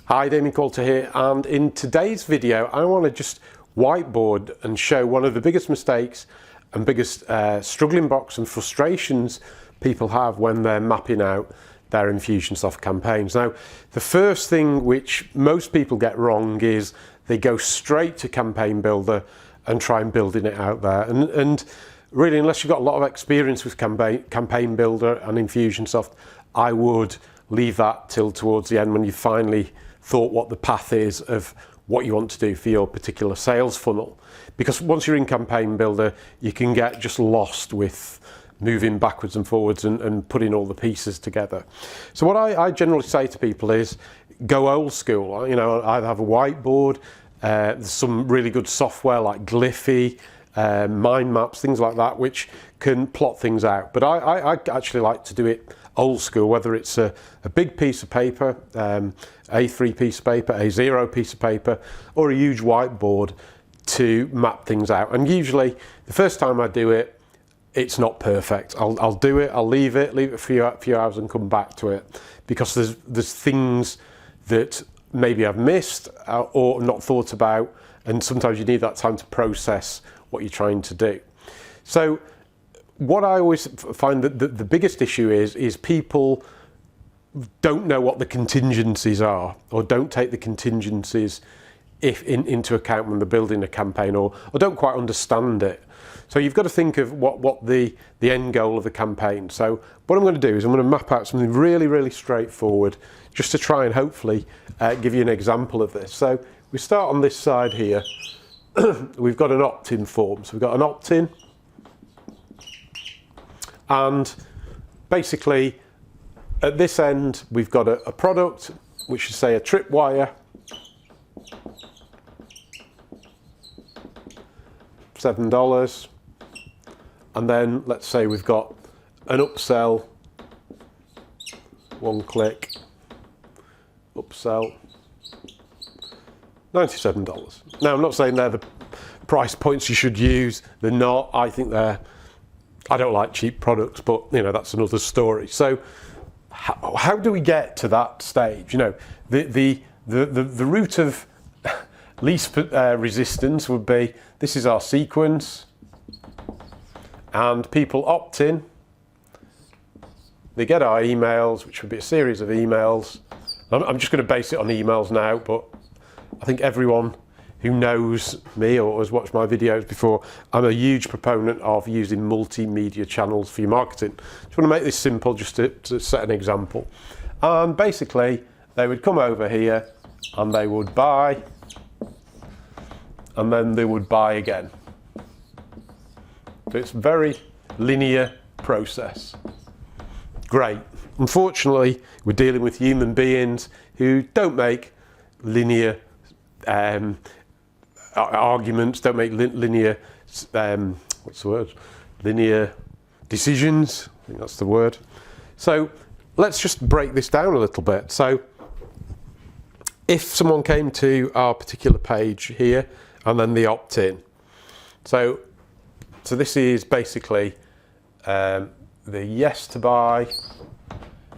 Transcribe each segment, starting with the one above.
Hi, Damien Coulter here, and in today's video I want to just whiteboard and show one of the biggest mistakes and biggest struggling blocks and frustrations people have when they're mapping out their Infusionsoft campaigns. Now, the first thing which most people get wrong is they go straight to Campaign Builder and try and building it out there. And really, unless you've got a lot of experience with Campaign Builder and Infusionsoft, I would leave that till towards the end when you finally thought what the path is of what you want to do for your particular sales funnel. Because once you're in Campaign Builder, you can get just lost with moving backwards and forwards and putting all the pieces together. So what I generally say to people is go old school. You know, either have a whiteboard, there's some really good software like Glyphy, mind maps, things like that, which can plot things out. But I actually like to do it old school, whether it's a big piece of paper, A3 piece of paper, A0 piece of paper, or a huge whiteboard to map things out. And usually the first time I do it, it's not perfect. I'll do it, I'll leave it for a few hours and come back to it, because there's things that maybe I've missed or not thought about, and sometimes you need that time to process what you're trying to do. So what I always find that the biggest issue is people don't know what the contingencies are, or don't take the contingencies into account when they're building a campaign, or don't quite understand it. So you've got to think of what the end goal of the campaign. So what I'm going to do is I'm going to map out something really straightforward, just to try and hopefully give you an example of this. So we start on this side here. We've got an Optin form. So we've got an opt-in, and basically at this end we've got a product, which is, say, a tripwire, $7, and then let's say we've got an upsell, one click, upsell, $97. Now, I'm not saying they're the price points you should use, they're not. I think I don't like cheap products, but you know, that's another story. So how do we get to that stage? You know, the route of least resistance would be, this is our sequence, and people opt in, they get our emails, which would be a series of emails. I'm just going to base it on emails now, but I think everyone who knows me or has watched my videos before, I'm a huge proponent of using multimedia channels for your marketing. Just want to make this simple, just to set an example. And basically, they would come over here and they would buy, and then they would buy again. So it's a very linear process. Great. Unfortunately, we're dealing with human beings who don't make linear arguments, don't make linear, what's the word? Linear decisions, I think that's the word. So let's just break this down a little bit. So if someone came to our particular page here and then they opt in, so this is basically the yes to buy,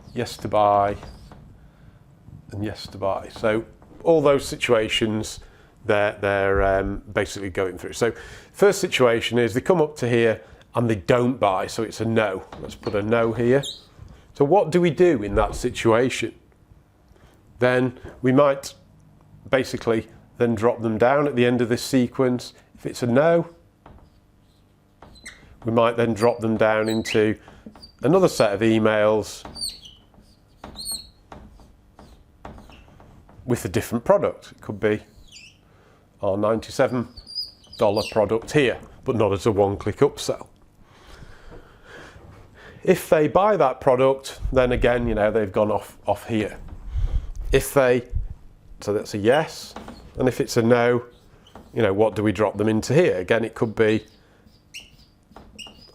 and yes to buy. So all those situations they're basically going through. So first situation is they come up to here and they don't buy, so it's a no. Let's put a no here. So what do we do in that situation? Then we might basically then drop them down at the end of this sequence. If it's a no, we might then drop them down into another set of emails with a different product. It could be our $97 product here, but not as a one-click upsell. If they buy that product, then again, you know, they've gone off here. So that's a yes, and if it's a no, you know, what do we drop them into here? Again, it could be,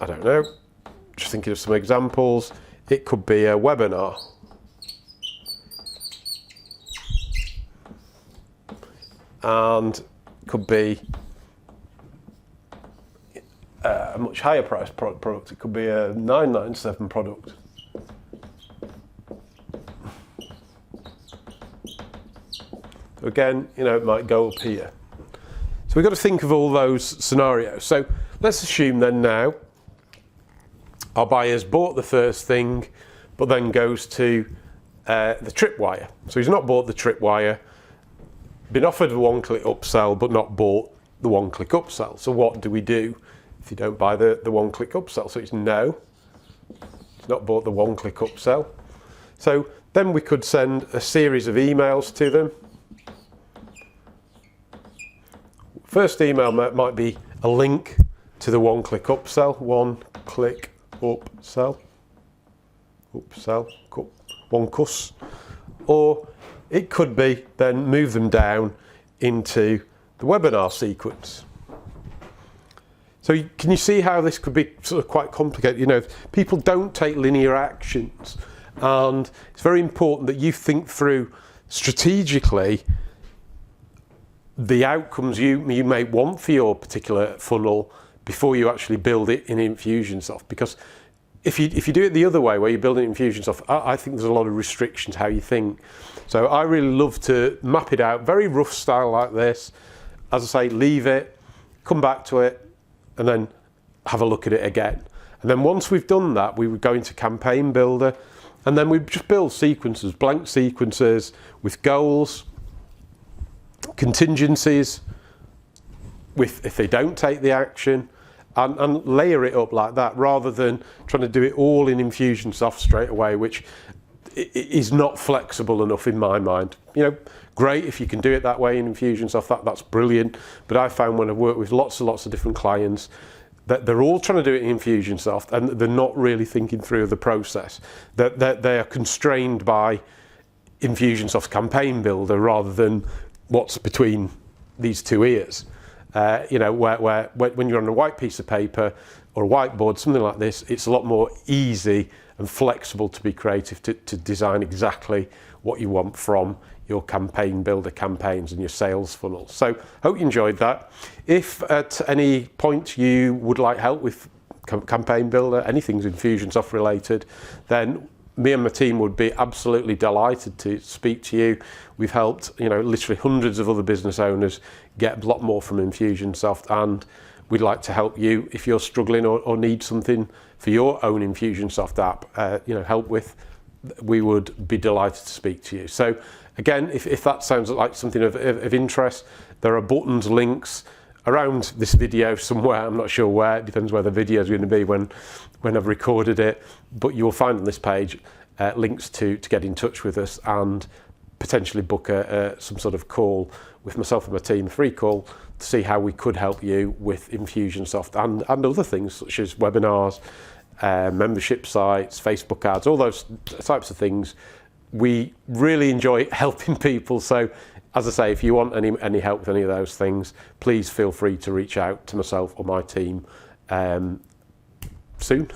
I don't know, just thinking of some examples. It could be a webinar. And could be a much higher price product. It could be a $997 product. Again, it might go up here. So we've got to think of all those scenarios. So let's assume then now our buyer's bought the first thing, but then goes to the tripwire. So he's not bought the tripwire, been offered a one-click upsell, but not bought the one-click upsell. So what do we do if you don't buy the one-click upsell? So it's no, he's not bought the one-click upsell. So then we could send a series of emails to them. First email might be a link to the one-click upsell, one-click upsell, one cuss, or it could be then move them down into the webinar sequence. So can you see how this could be sort of quite complicated? People don't take linear actions, and it's very important that you think through strategically the outcomes you may want for your particular funnel before you actually build it in Infusionsoft. Because if you do it the other way, where you build it in Infusionsoft, I think there's a lot of restrictions how you think. So I really love to map it out, very rough style like this. As I say, leave it, come back to it, and then have a look at it again. And then once we've done that, we would go into Campaign Builder, and then we just build sequences, blank sequences with goals, contingencies, with if they don't take the action, and layer it up like that, rather than trying to do it all in Infusionsoft straight away, which is not flexible enough in my mind. Great if you can do it that way in Infusionsoft, that's brilliant. But I found when I've worked with lots and lots of different clients that they're all trying to do it in Infusionsoft, and they're not really thinking through the process. That they are constrained by Infusionsoft Campaign Builder rather than what's between these two ears. Where when you're on a white piece of paper or a whiteboard, something like this, it's a lot more easy and flexible to be creative, to design exactly what you want from your Campaign Builder campaigns and your sales funnels. So hope you enjoyed that. If at any point you would like help with Campaign Builder, anything's Infusionsoft related, then me and my team would be absolutely delighted to speak to you. We've helped, literally hundreds of other business owners get a lot more from Infusionsoft, and we'd like to help you if you're struggling or need something for your own Infusionsoft app, help with. We would be delighted to speak to you. So again, if that sounds like something of interest, there are buttons, links around this video somewhere. I'm not sure where, it depends where the video is going to be when I've recorded it, but you'll find on this page links to get in touch with us and potentially book some sort of call with myself and my team, a free call, to see how we could help you with Infusionsoft and other things such as webinars, membership sites, Facebook ads, all those types of things. We really enjoy helping people. So as I say, if you want any help with any of those things, please feel free to reach out to myself or my team soon.